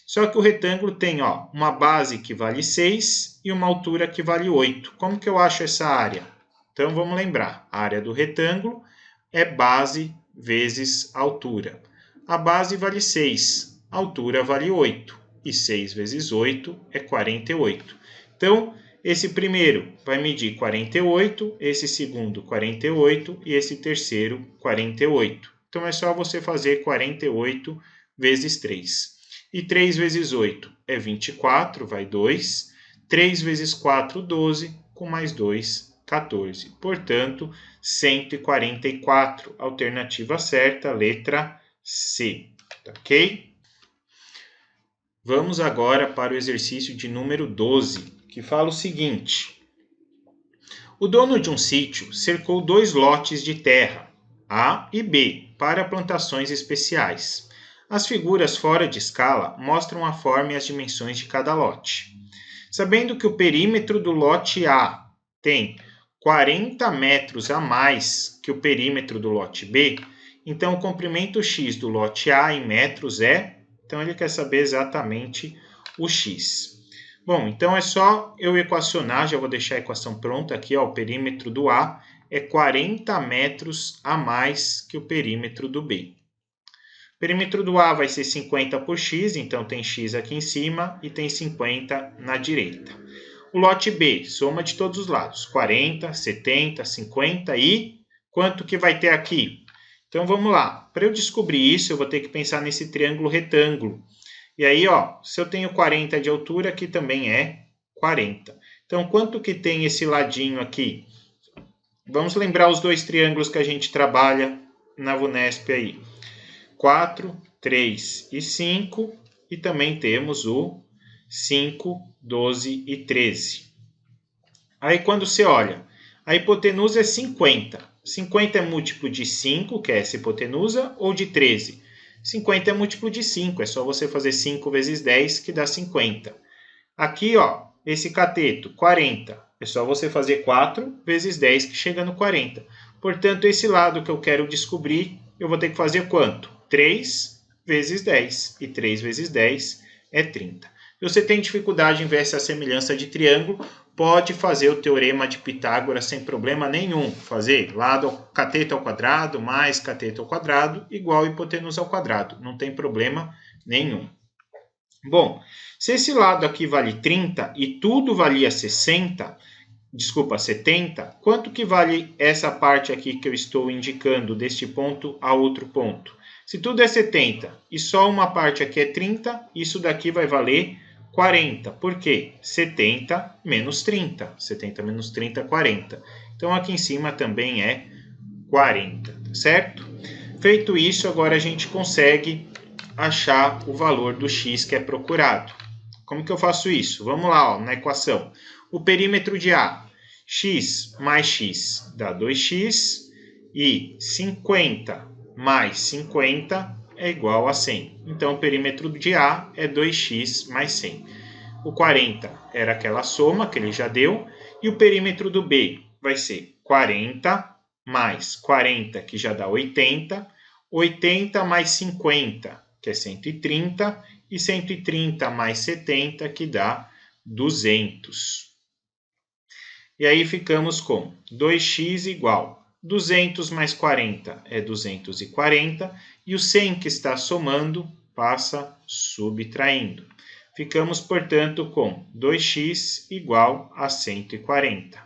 A: Só que o retângulo tem, ó, uma base que vale 6 e uma altura que vale 8. Como que eu acho essa área? Então, vamos lembrar. A área do retângulo é base vezes altura. A base vale 6, a altura vale 8. E 6 vezes 8 é 48. Então, esse primeiro vai medir 48, esse segundo 48 e esse terceiro 48. Então, é só você fazer 48 vezes 3. E 3 vezes 8 é 24, vai 2. 3 vezes 4, 12, com mais 2, 14. Portanto, 144. Alternativa certa, letra C. Ok? Vamos agora para o exercício de número 12, que fala o seguinte. O dono de um sítio cercou 2 lotes de terra, A e B, para plantações especiais. As figuras fora de escala mostram a forma e as dimensões de cada lote. Sabendo que o perímetro do lote A tem 40 metros a mais que o perímetro do lote B, então o comprimento x do lote A em metros é... Então, ele quer saber exatamente o x. Bom, então é só eu equacionar, já vou deixar a equação pronta aqui, ó, o perímetro do A é 40 metros a mais que o perímetro do B. O perímetro do A vai ser 50 por x, então tem x aqui em cima e tem 50 na direita. O lote B, soma de todos os lados, 40, 70, 50 e quanto que vai ter aqui? Então, vamos lá. Para eu descobrir isso, eu vou ter que pensar nesse triângulo retângulo. E aí, ó, se eu tenho 40 de altura, aqui também é 40. Então, quanto que tem esse ladinho aqui? Vamos lembrar os dois triângulos que a gente trabalha na VUNESP aí. 4, 3 e 5. E também temos o 5, 12 e 13. Aí, quando você olha, a hipotenusa é 50. 50 é múltiplo de 5, que é essa hipotenusa, ou de 13? 50 é múltiplo de 5, é só você fazer 5 vezes 10, que dá 50. Aqui, ó, esse cateto, 40, é só você fazer 4 vezes 10, que chega no 40. Portanto, esse lado que eu quero descobrir, eu vou ter que fazer quanto? 3 vezes 10, e 3 vezes 10 é 30. Se você tem dificuldade em ver essa semelhança de triângulo, pode fazer o teorema de Pitágoras sem problema nenhum. Fazer cateto ao quadrado mais cateto ao quadrado igual hipotenusa ao quadrado. Não tem problema nenhum. Bom, se esse lado aqui vale 30 e tudo valia 70, quanto que vale essa parte aqui que eu estou indicando, deste ponto a outro ponto? Se tudo é 70 e só uma parte aqui é 30, isso daqui vai valer 40. Por quê? 70 menos 30. 70 menos 30 é 40. Então, aqui em cima também é 40, certo? Feito isso, agora a gente consegue achar o valor do x que é procurado. Como que eu faço isso? Vamos lá, ó, na equação. O perímetro de A, x mais x dá 2x, e 50 mais 50 é igual a 100. Então, o perímetro de A é 2x mais 100. O 40 era aquela soma que ele já deu, e o perímetro do B vai ser 40 mais 40, que já dá 80, 80 mais 50, que é 130, e 130 mais 70, que dá 200. E aí ficamos com 2x igual 200 mais 40 é 240, e o 100 que está somando passa subtraindo. Ficamos, portanto, com 2x igual a 140.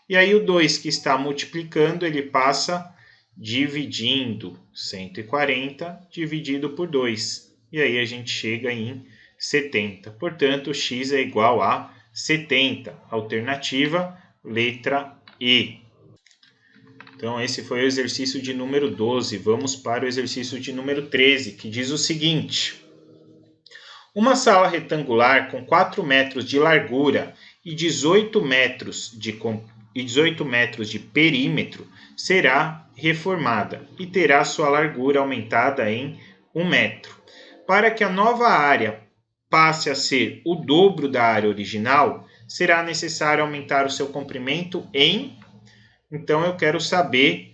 A: E aí o 2 que está multiplicando, ele passa dividindo 140 dividido por 2. E aí a gente chega em 70. Portanto, x é igual a 70. Alternativa, letra E. Então, esse foi o exercício de número 12. Vamos para o exercício de número 13, que diz o seguinte. Uma sala retangular com 4 metros de largura e 18 metros de perímetro será reformada e terá sua largura aumentada em 1 metro. Para que a nova área passe a ser o dobro da área original, será necessário aumentar o seu comprimento em... Então, eu quero saber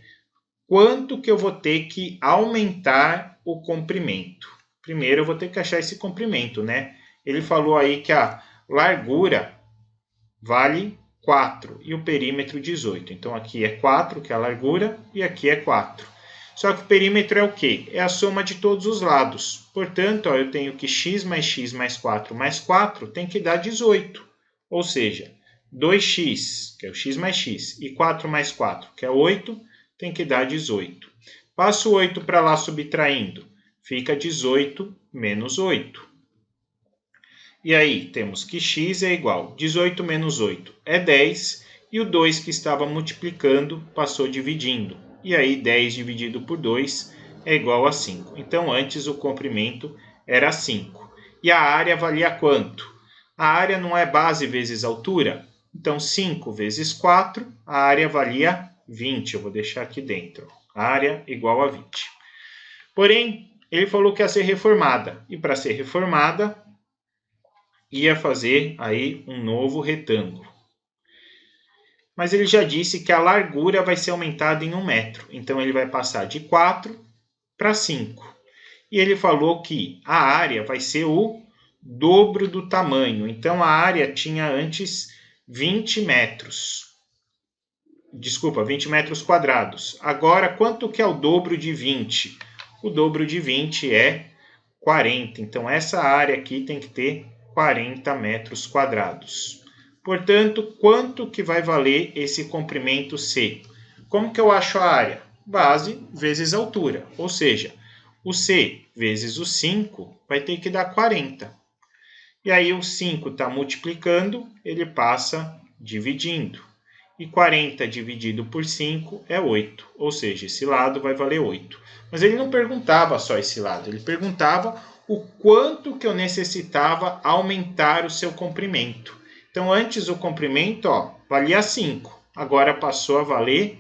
A: quanto que eu vou ter que aumentar o comprimento. Primeiro, eu vou ter que achar esse comprimento, né? Ele falou aí que a largura vale 4 e o perímetro 18. Então, aqui é 4, que é a largura, e aqui é 4. Só que o perímetro é o quê? É a soma de todos os lados. Portanto, ó, eu tenho que x mais 4 tem que dar 18. Ou seja, 2x, que é o x mais x, e 4 mais 4, que é 8, tem que dar 18. Passo o 8 para lá subtraindo. Fica 18 menos 8. E aí, temos que x é igual a 18 menos 8 é 10, e o 2 que estava multiplicando passou dividindo. E aí, 10 dividido por 2 é igual a 5. Então, antes o comprimento era 5. E a área valia quanto? A área não é base vezes altura? Então, 5 vezes 4, a área valia 20. Eu vou deixar aqui dentro. Área igual a 20. Porém, ele falou que ia ser reformada. E para ser reformada, ia fazer aí um novo retângulo. Mas ele já disse que a largura vai ser aumentada em 1 metro. Então, ele vai passar de 4 para 5. E ele falou que a área vai ser o dobro do tamanho. Então, a área tinha antes 20 metros. Desculpa, 20 metros quadrados. Agora, quanto que é o dobro de 20? O dobro de 20 é 40. Então, essa área aqui tem que ter 40 metros quadrados. Portanto, quanto que vai valer esse comprimento C? Como que eu acho a área? Base vezes altura. Ou seja, o C vezes o 5 vai ter que dar 40. E aí o 5 está multiplicando, ele passa dividindo. E 40 dividido por 5 é 8. Ou seja, esse lado vai valer 8. Mas ele não perguntava só esse lado, ele perguntava o quanto que eu necessitava aumentar o seu comprimento. Então, antes o comprimento valia 5, agora passou a valer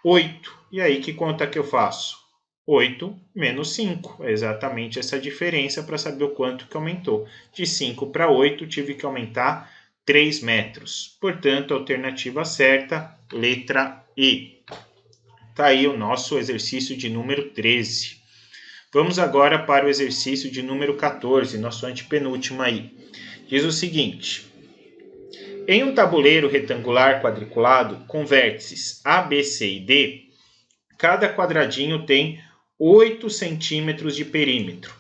A: 8. E aí, que conta que eu faço? 8 menos 5, é exatamente essa diferença para saber o quanto que aumentou. De 5 para 8, tive que aumentar 3 metros. Portanto, a alternativa certa, letra E. Está aí o nosso exercício de número 13. Vamos agora para o exercício de número 14, nosso antepenúltimo aí. Diz o seguinte. Em um tabuleiro retangular quadriculado com vértices A, B, C e D, cada quadradinho tem 8 centímetros de perímetro.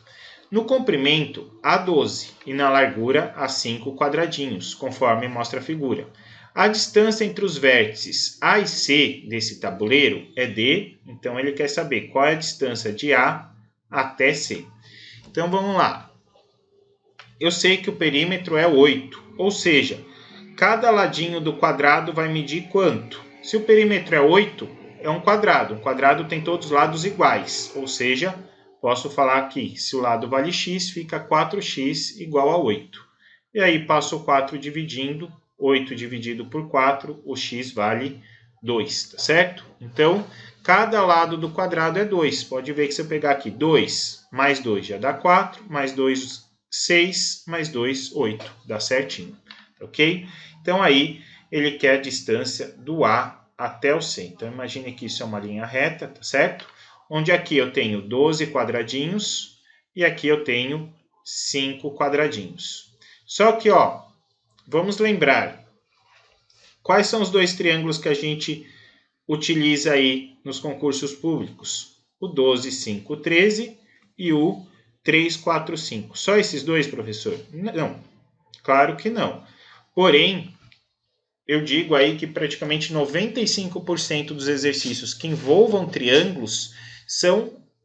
A: No comprimento, há 12 e na largura, há 5 quadradinhos, conforme mostra a figura. A distância entre os vértices A e C desse tabuleiro é D, então ele quer saber qual é a distância de A até C. Então vamos lá. Eu sei que o perímetro é 8, ou seja, cada ladinho do quadrado vai medir quanto? Se o perímetro é 8, é um quadrado. Um quadrado tem todos os lados iguais, ou seja, posso falar aqui, se o lado vale x, fica 4x igual a 8. E aí passo o 4 dividindo, 8 dividido por 4, o x vale 2, tá certo? Então, cada lado do quadrado é 2. Pode ver que se eu pegar aqui 2 mais 2 já dá 4, mais 2, 6, mais 2, 8. Dá certinho, ok? Então, aí, ele quer a distância do A até o C. Então, imagine que isso é uma linha reta, tá certo? Onde aqui eu tenho 12 quadradinhos e aqui eu tenho 5 quadradinhos. Só que, ó, vamos lembrar, quais são os dois triângulos que a gente utiliza aí nos concursos públicos? O 12, 5, 13 e o 3, 4, 5. Só esses dois, professor? Não, claro que não. Porém, eu digo aí que praticamente 95% dos exercícios que envolvam triângulos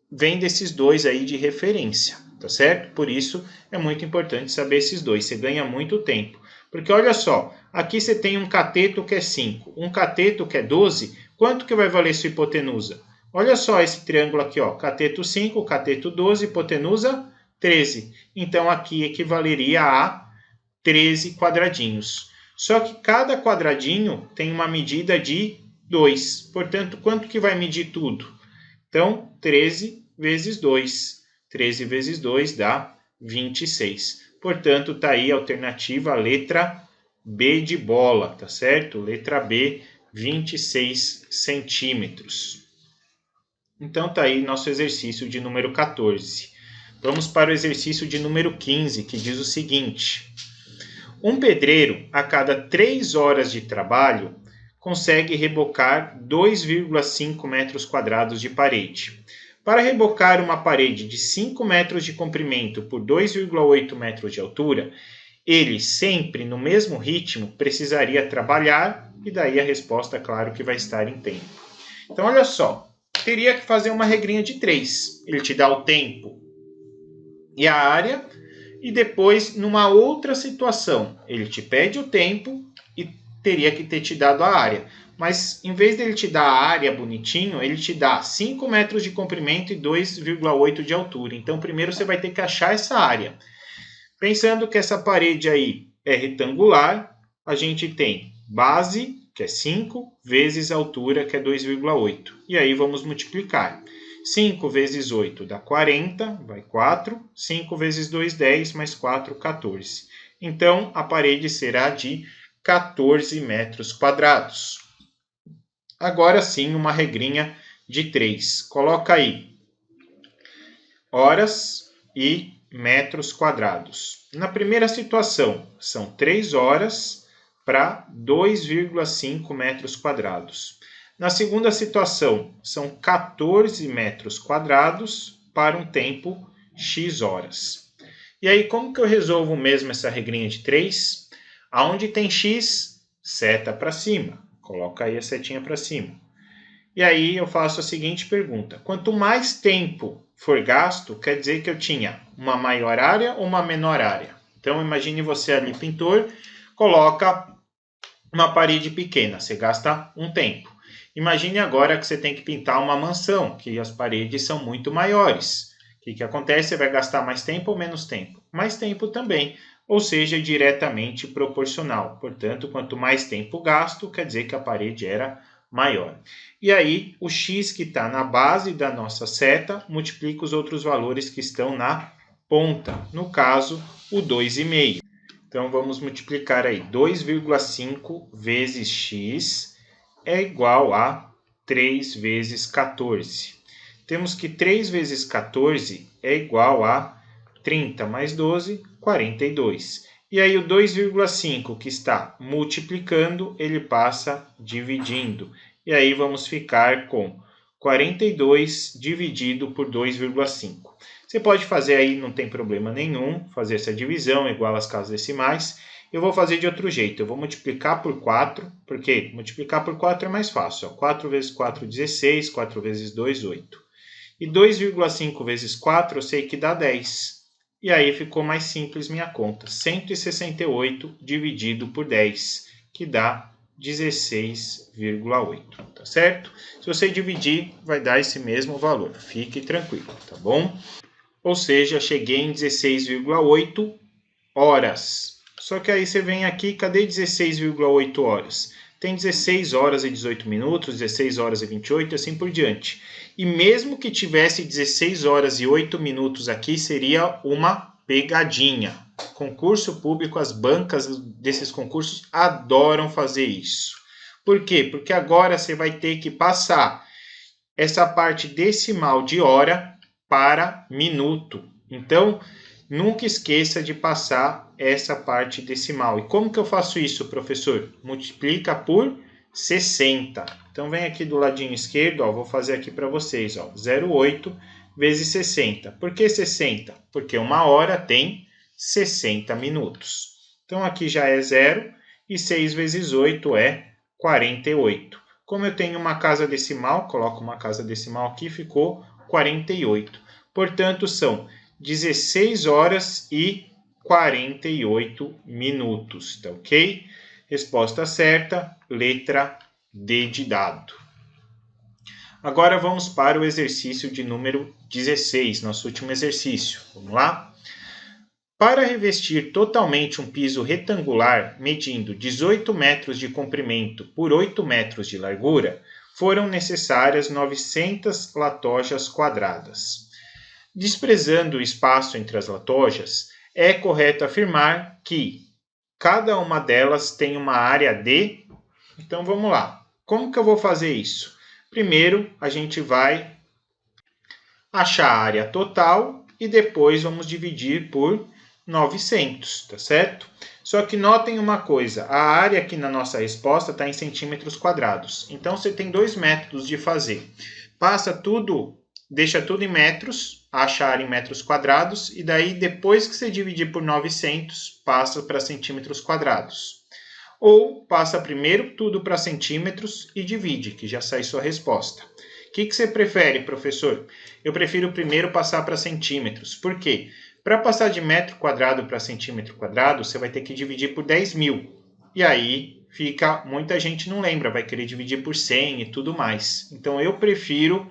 A: vêm desses dois aí de referência, tá certo? Por isso é muito importante saber esses dois, você ganha muito tempo. Porque olha só, aqui você tem um cateto que é 5, um cateto que é 12, quanto que vai valer sua hipotenusa? Olha só esse triângulo aqui, ó, cateto 5, cateto 12, hipotenusa 13. Então aqui equivaleria a 13 quadradinhos. Só que cada quadradinho tem uma medida de 2. Portanto, quanto que vai medir tudo? Então, 13 vezes 2. 13 vezes 2 dá 26. Portanto, está aí a alternativa, a letra B de bola, tá certo? Letra B, 26 centímetros. Então, está aí nosso exercício de número 14. Vamos para o exercício de número 15, que diz o seguinte: um pedreiro, a cada 3 horas de trabalho, consegue rebocar 2,5 metros quadrados de parede. Para rebocar uma parede de 5 metros de comprimento por 2,8 metros de altura, ele sempre, no mesmo ritmo, precisaria trabalhar, e daí a resposta, claro, que vai estar em tempo. Então, olha só, teria que fazer uma regrinha de 3. Ele te dá o tempo e a área, e depois, numa outra situação, ele te pede o tempo e teria que ter te dado a área. Mas, em vez dele te dar a área bonitinho, ele te dá 5 metros de comprimento e 2,8 de altura. Então, primeiro você vai ter que achar essa área. Pensando que essa parede aí é retangular, a gente tem base, que é 5, vezes a altura, que é 2,8. E aí vamos multiplicar. 5 vezes 8 dá 40, vai 4. 5 vezes 2, 10, mais 4, 14. Então, a parede será de 14 metros quadrados. Agora sim, uma regrinha de 3. Coloca aí horas e metros quadrados. Na primeira situação, são 3 horas para 2,5 metros quadrados. Na segunda situação, são 14 metros quadrados para um tempo x horas. E aí, como que eu resolvo mesmo essa regrinha de 3? Aonde tem x, seta para cima. Coloca aí a setinha para cima. E aí eu faço a seguinte pergunta: quanto mais tempo for gasto, quer dizer que eu tinha uma maior área ou uma menor área? Então, imagine você ali, pintor, coloca uma parede pequena, você gasta um tempo. Imagine agora que você tem que pintar uma mansão, que as paredes são muito maiores. O que acontece? Você vai gastar mais tempo ou menos tempo? Mais tempo também, ou seja, diretamente proporcional. Portanto, quanto mais tempo gasto, quer dizer que a parede era maior. E aí, o x que está na base da nossa seta multiplica os outros valores que estão na ponta. No caso, o 2,5. Então, vamos multiplicar aí. 2,5 vezes x é igual a 3 vezes 14. Temos que 3 vezes 14 é igual a 30 mais 12, 42. E aí o 2,5 que está multiplicando, ele passa dividindo. E aí vamos ficar com 42 dividido por 2,5. Você pode fazer aí, não tem problema nenhum, fazer essa divisão igual às casas decimais. Eu vou fazer de outro jeito, eu vou multiplicar por 4, porque multiplicar por 4 é mais fácil. Ó. 4 vezes 4, 16, 4 vezes 2, 8. E 2,5 vezes 4 eu sei que dá 10. E aí ficou mais simples minha conta. 168 dividido por 10, que dá 16,8, tá certo? Se você dividir, vai dar esse mesmo valor, fique tranquilo, tá bom? Ou seja, cheguei em 16,8 horas. Só que aí você vem aqui, cadê 16,8 horas? Tem 16 horas e 18 minutos, 16 horas e 28 e assim por diante. E mesmo que tivesse 16 horas e 8 minutos aqui, seria uma pegadinha. Concurso público, as bancas desses concursos adoram fazer isso. Por quê? Porque agora você vai ter que passar essa parte decimal de hora para minuto. Então, nunca esqueça de passar essa parte decimal. E como que eu faço isso, professor? Multiplica por 60. Então, vem aqui do ladinho esquerdo, ó, vou fazer aqui para vocês, ó, 0,8 vezes 60. Por que 60? Porque uma hora tem 60 minutos. Então, aqui já é 0 e 6 vezes 8 é 48. Como eu tenho uma casa decimal, coloco uma casa decimal aqui, ficou 48. Portanto, são 16 horas e 48 minutos, tá ok? Resposta certa, letra D de dado. Agora vamos para o exercício de número 16, nosso último exercício. Vamos lá? Para revestir totalmente um piso retangular medindo 18 metros de comprimento por 8 metros de largura, foram necessárias 900 latojas quadradas. Desprezando o espaço entre as latojas, é correto afirmar que cada uma delas tem uma área de... Então vamos lá. Como que eu vou fazer isso? Primeiro, a gente vai achar a área total e depois vamos dividir por 900, tá certo? Só que notem uma coisa, a área aqui na nossa resposta está em centímetros quadrados. Então, você tem dois métodos de fazer. Passa tudo, deixa tudo em metros, acha a área em metros quadrados, e daí, depois que você dividir por 900, passa para centímetros quadrados. Ou passa primeiro tudo para centímetros e divide, que já sai sua resposta. O que você prefere, professor? Eu prefiro primeiro passar para centímetros. Por quê? Para passar de metro quadrado para centímetro quadrado, você vai ter que dividir por 10.000. E aí, muita gente não lembra, vai querer dividir por 100 e tudo mais. Então, eu prefiro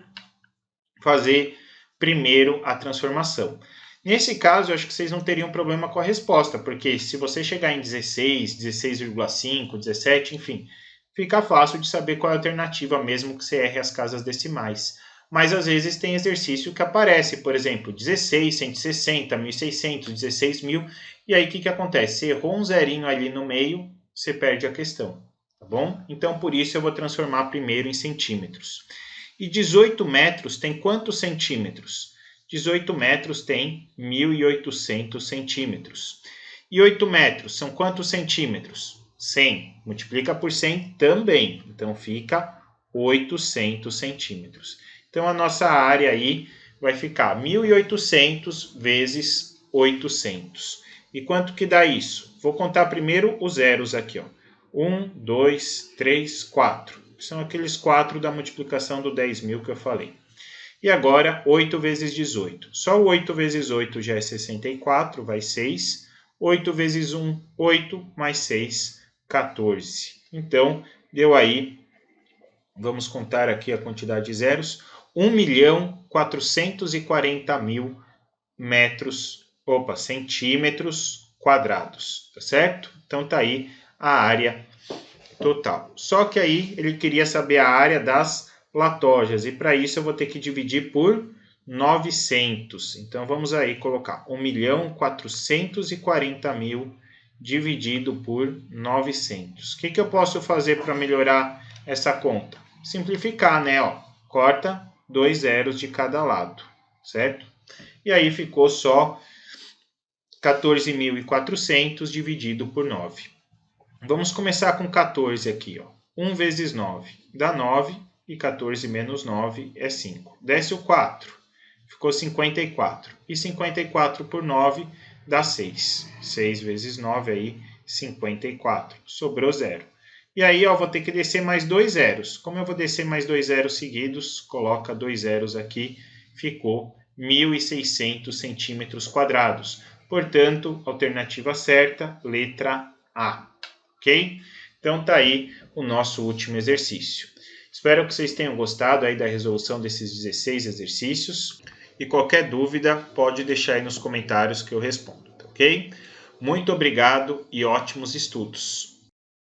A: fazer primeiro a transformação. Nesse caso, eu acho que vocês não teriam problema com a resposta, porque se você chegar em 16, 16,5, 17, enfim, fica fácil de saber qual é a alternativa, mesmo que você erre as casas decimais. Mas às vezes tem exercício que aparece, por exemplo, 16, 160, 1.600, 16.000, e aí o que acontece? Você errou um zerinho ali no meio, você perde a questão, tá bom? Então, por isso eu vou transformar primeiro em centímetros. E 18 metros tem quantos centímetros? 18 metros tem 1.800 centímetros. E 8 metros são quantos centímetros? 100. Multiplica por 100 também. Então, fica 800 centímetros. Então, a nossa área aí vai ficar 1.800 vezes 800. E quanto que dá isso? Vou contar primeiro os zeros aqui, ó. 1, 2, 3, 4. São aqueles 4 da multiplicação do 10.000 que eu falei. E agora, 8 vezes 18. Só o 8 vezes 8 já é 64, vai 6. 8 vezes 1, 8, mais 6, 14. Então, deu aí, vamos contar aqui a quantidade de zeros, 1.440.000 centímetros quadrados, tá certo? Então, tá aí a área total. Só que aí ele queria saber a área das latojas, e para isso eu vou ter que dividir por 900. Então, vamos aí colocar 1.440.000 dividido por 900. O que eu posso fazer para melhorar essa conta? Simplificar, né? Ó, corta 2 zeros de cada lado, certo? E aí ficou só 14.400 dividido por 9. Vamos começar com 14 aqui, ó. 1 vezes 9 dá 9 e 14 menos 9 é 5. Desce o 4, ficou 54. E 54 por 9 dá 6. 6 vezes 9 aí, 54. Sobrou 0. E aí, ó, vou ter que descer mais 2 zeros. Como eu vou descer mais 2 zeros seguidos, coloca 2 zeros aqui, ficou 1.600 centímetros quadrados. Portanto, alternativa certa, letra A. Ok? Então tá aí o nosso último exercício. Espero que vocês tenham gostado aí da resolução desses 16 exercícios. E qualquer dúvida pode deixar aí nos comentários que eu respondo, tá ok? Muito obrigado e ótimos estudos!